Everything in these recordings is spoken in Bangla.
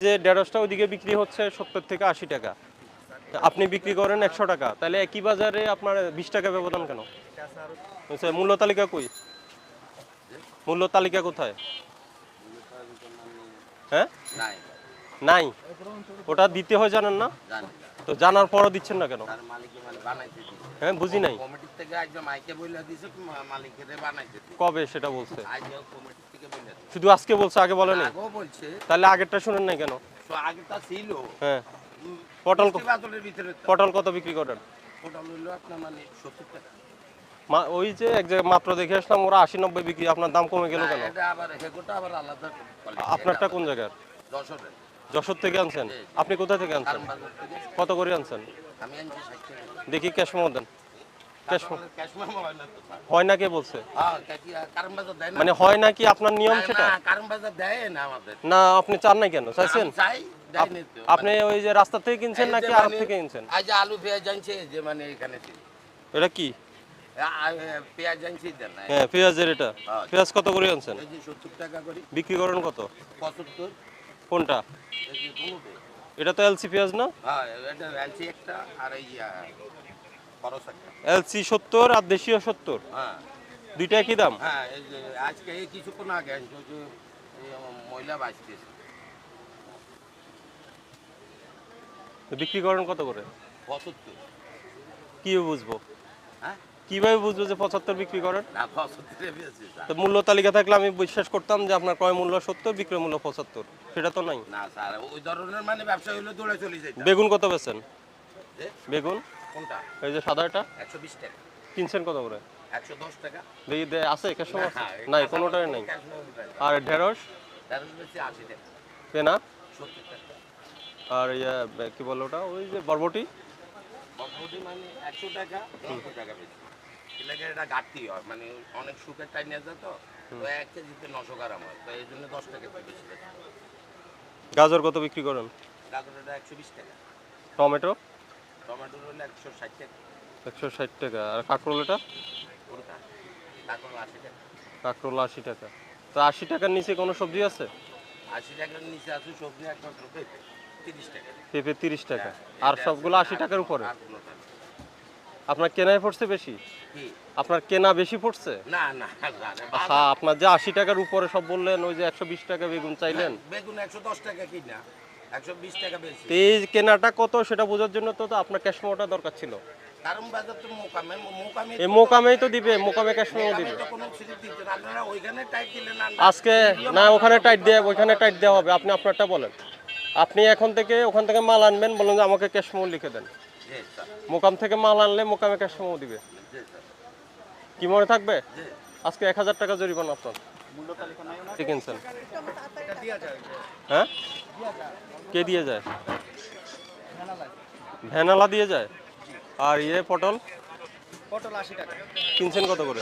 যে ঢেঁড়সটা ওইদিকে বিক্রি হচ্ছে 70 থেকে 80 টাকা, আপনি বিক্রি করেন 100 টাকা, তাহলে একই বাজারে আপনার 20 টাকা ব্যবধান কেন? মূল্য তালিকা কই? মূল্য তালিকা কোথায়? হ্যাঁ, নাই। ওটা দিতে হয়, জানেন না? তো জানার পরও দিচ্ছেন না কেন? হ্যাঁ, বুঝি নাই। কবে সেটা বলছে? শুধু আজকে বলছে, আগে বলেনি? তাহলে আগেরটা শুনেন নাই কেন? হ্যাঁ, পটল কত বিক্রি করেন? ওই যে এক জায়গায় মাত্র দেখে আসলাম ওরা 80-90 বিক্রি, আপনার দাম কমে গেল কেন? আপনারটা কোন জায়গার? যশোর থেকে আনছেন? আপনি কোথা থেকে আনছেন? কত করে আনছেন? দেখি ক্যাশ মেমো দেন। হয় না কে বলছে? মানে হয় না কি আপনার নিয়ম সেটা? না, আপনি চান নাই কেন? চাইছেন? আপনি ওই যে রাস্তা থেকে কিনছেন নাকি আড়ত থেকে কিনছেন? আলু পেঁয়াজ আনছে যে মানে এখানে এটা কি? পেঁয়াজ আনছি দেন। হ্যাঁ, পেঁয়াজের এটা। পেঁয়াজ কত করে আনছেন? 70 টাকা করে বিক্রি করেন কত? 75। কোনটা? এটা তো এলসি পেঁয়াজ না? হ্যাঁ, এটা এলসি একটা আর এই খরচ একটা। এলসি 70 আর দেশীয় 70। হ্যাঁ, দুইটা একই দাম? হ্যাঁ। এই যে আজকে এই কিছুক্ষণ আগে আনছি ওই যে মহিলা বাঁচতেছে। বিক্রি করেন কত করে? 75। কি বুঝবো? হ্যাঁ, কিভাবে বুঝবো যে 75 বিক্রি করেন? না 75 বেশি স্যার। তো মূল্য তালিকা থাকলে আমি বিশ্বাস করতাম যে আপনার ক্রয় মূল্য 70, বিক্রয় মূল্য 75। সেটা তো নাই। না স্যার, ওই ধরনের মানে ব্যবসা হইলে দৌড়ে চলে যাইতাম। বেগুন কত বেচেন? যে বেগুন কোনটা? এই যে সাদাটা 120 টাকা। কিনছেন কত করে? 110 টাকা। দেখি আছে ক্যাশ মেমো আছে? হ্যাঁ, নাই, কোনোটাই নাই। আর ঢেঁড়স? ঢেঁড়স বেশি 80 টাকা। পেনা? 70 টাকা। আর কি বলে ওটা, ওই যে বরবটি? বরবটি মানে 100 টাকা, 90 টাকা বেশি। এলাকা এটা ঘাটতি হয়, মানে অনেক শুকের টাইম নিয়ে যায় তো 1 কেজিতে 900 গ্রাম হয়, তো এই জন্য 10 টাকা একটু বেশি বেশি। গাজর কত বিক্রি করেন? গাজরটা 120 টাকা। টমেটো? টমেটো হলো 160 টাকা। 160 টাকা। আর কাঁকরোল এটা? কোনটা? কাঁকরোল 80 টাকা। কাঁকরোল 80 টাকা। তো 80 টাকার নিচে কোনো সবজি আছে? 80 টাকার নিচে আছে সবজি একমাত্র পেঁপে 30 টাকা। পেঁপে 30 টাকা। হ্যাঁ, আর এটা সবগুলো আছে 80 টাকার উপরে? আর কোনোটা না। আপনার কেনায় পড়ছে বেশি? কি? আপনার কেনা বেশি পড়ছে? না না না, আচ্ছা, আপনার যে 80 টাকার উপরে সব বললেন, ওই যে 120 টাকা বেগুন চাইলেন, বেগুন 110 টাকা কিনা, 120 টাকা বেশি। তো এই কেনাটা কত সেটা বোঝার জন্য তো আপনার ক্যাশ মেমোটা দরকার ছিল। কারণ বাজার তো মোকামে এই মোকামেই তো দিবে, মোকামে ক্যাশ মেমো দিবে। তো কোনো কিছু দিতে না, আপনারা ওইখানে টাইট দিলেন না। আজকে না, ওখানে টাইট দিয়ে, ওইখানে টাইট দেওয়া হবে। আপনি আপনারটা বলেন। আপনি এখন থেকে ওখান থেকে মাল আনবেন, বলেন যে আমাকে ক্যাশ মেমো লিখে দেন। জি স্যার, মোকাম থেকে মাল আনলে মোকামে ক্যাশ মেমো দিবে। জি স্যার, কি মনে থাকবে? জি। আজকে 1000 টাকা জরিমানা আপনার। মূল্য তালিকা নাই না? কি কিনছেন? এটা দিয়া যায়। হ্যাঁ, কে দিয়ে যায়? ভ্যানালা দিয়ে যায়। আর পটল? পটল 80 টাকা। কিনছেন কত করে?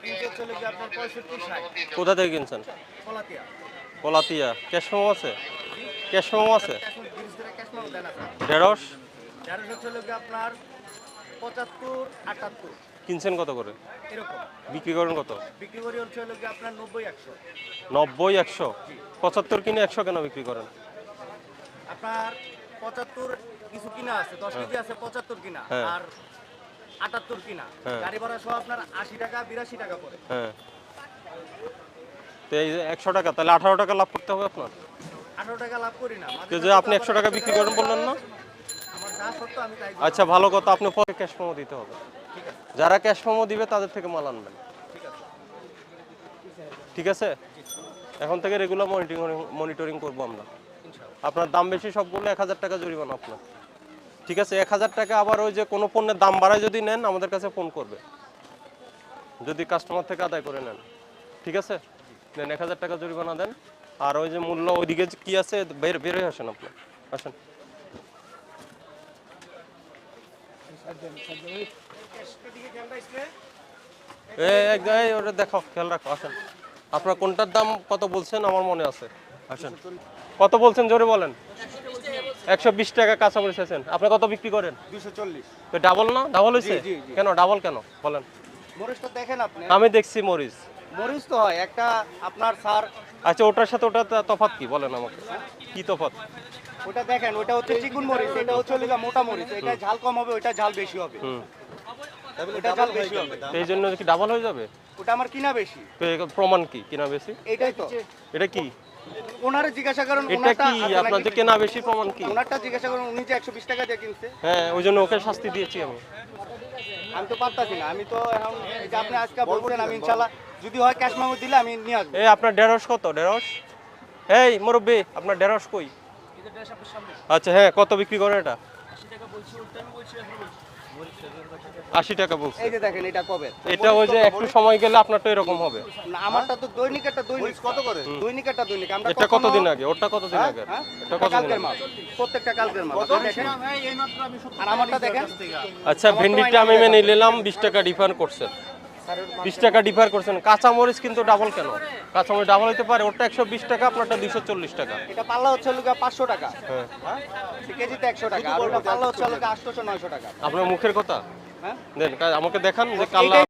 300 চলে গিয়ে আপনার 65 60। কোথা থেকে কিনছেন? কলাতিয়া। কলাতিয়া। ক্যাশ মেমো আছে? ক্যাশ মেমো আছে? ক্যাশ ধরে ক্যাশ মাল দেন আছে। ঢেঁড়স? ঢেঁড়স চলে গিয়ে আপনার 75 78 কিনছেন কত করে? এরকম। বিক্রি করেন কত? বিক্রি করি হচ্ছে হলো গিয়ে আপনার 90 100। 90 100? 75 কিনে 100 কেন বিক্রি করেন? আপনার 75 কিছু কিনা আছে, 10 কেজি আছে 75 কিনা, হ্যাঁ। আর 78 কিনা। হ্যাঁ। গাড়ি ভাড়া সহ আপনার 80 টাকা 82 টাকা পড়ে। হ্যাঁ, তো এই যে 100 টাকা, তাহলে 18 টাকা লাভ করতে হবে আপনার। 18 টাকা লাভ করি না। তো যে আপনি 100 টাকা বিক্রি করেন বললেন না? আমার যা সত্য আমি তাই। আচ্ছা, ভালো কথা, আপনি পরে ক্যাশ মেমো দিতে হবে। ঠিক আছে, যারা ক্যাশ মেমো দিবে তাদের থেকে মাল আনবেন। ঠিক আছে। ঠিক আছে? এখন থেকে রেগুলার মনিটরিং করবো আমরা। ইনশাআল্লাহ। আপনার দাম বেশি সবগুলো 1000 টাকা জরিমানা আপনার। ঠিক আছে? 1000 টাকা। আবার ওই যে কোনো পণ্যের দাম বাড়ায় যদি নেন, আমাদের কাছে ফোন করবে, যদি কাস্টমার থেকে আদায় করে নেন। ঠিক আছে? নেন, 1000 টাকা জরিমানা দেন। আর ওই যে মূল্য ওইদিকে কি আছে, বের হয়ে আসেন আপনি। আসেন। ওটা দেখো, খেয়াল রাখো। আসেন। আপনার কোনটার দাম কত বলছেন আমার মনে আছে। আসেন। কত বলছেন জোরে বলেন। 120 টাকা কাঁচামরিচ আছেন। আপনি কত বিক্রি করেন? 240। তো ডাবল না? ডাবল হয়েছে? জি, জি। কেন ডাবল কেন বলেন? মরিচটা দেখেন আপনি। আমি দেখছি মরিচ। মরিচ তো হয় একটা আপনার স্যার আচ্ছা ওটার সাথে ওটা তফাৎ কি বলেন আমাকে, কি তফাৎ? ওটা দেখেন, ওটা হচ্ছে চিকুন মরিচ, এটা হচ্ছে লিগা মোটা মরিচ, এটা ঝাল কম হবে, ওটা ঝাল বেশি হবে। হুম, ওটা ঝাল বেশি হবে, তো এই জন্য কি ডাবল হয়ে যাবে? ওটা আমার কিনা বেশি। তো এর প্রমাণ কি কিনা বেশি? এইটাই তো, এটা কি? ওনারে জিজ্ঞাসা করেন, এটা ওনারটা কি আপনার যে কেনা বেশি প্রমাণ কি? ওনারটা জিজ্ঞাসা করেন, উনি যে 120 টাকা দিয়ে কিনছে। হ্যাঁ ওই জন্য ওকে শাস্তি দিয়েছি আমি। আমি তো পারতাছি না, আমি তো এখন এই যে আপনি আজকে বলছেন, আমি ইনশাআল্লাহ যদি হয় ক্যাশ মেমো দিলে আমি নিয়ে আসবো। এই আপনার ঢেঁড়স কত? ঢেঁড়স এই মুরব্বি আপনার ঢেঁড়স কই? আচ্ছা হ্যাঁ কত বিক্রি করেন এটা? 80 টাকা বলছে। এই যে দেখেন, এটা কবে? এটা ওই যে একটু সময় গেলে আপনারটা এরকম হবে। না, আমারটা তো দৈনিক, একটা দৈনিক কত করে? দৈনিক একটা দৈনিক। আমরা এটা কতদিন আগে? ওটা কতদিন আগে? হ্যাঁ? এটা কতদিন কালকের আগে? মাল, প্রত্যেকটা কালকের মাল। দেখেন, আর আমারটা দেখেন। আচ্ছা ভেন্ডিটা আমি মেনে নিলাম, 20 টাকা ডিফার করছেন, 20 টাকা ডিফার করছেন। কাঁচামরিচ কিন্তু ডাবল কেন? কাঁচামরিচ ডাবল হতে পারে, ওটা 120 টাকা, আপনারটা 240 টাকা। এটা পাল্লা হচ্ছে লোকা 500 টাকা, হ্যাঁ হ্যাঁ? কেজিতে 100 টাকা, আর ওটা পাল্লা হচ্ছে লোকা 800 900 টাকা। আপনার মুখের কথা হ্যাঁ, দেন, আমাকে দেখান যে কাল্লা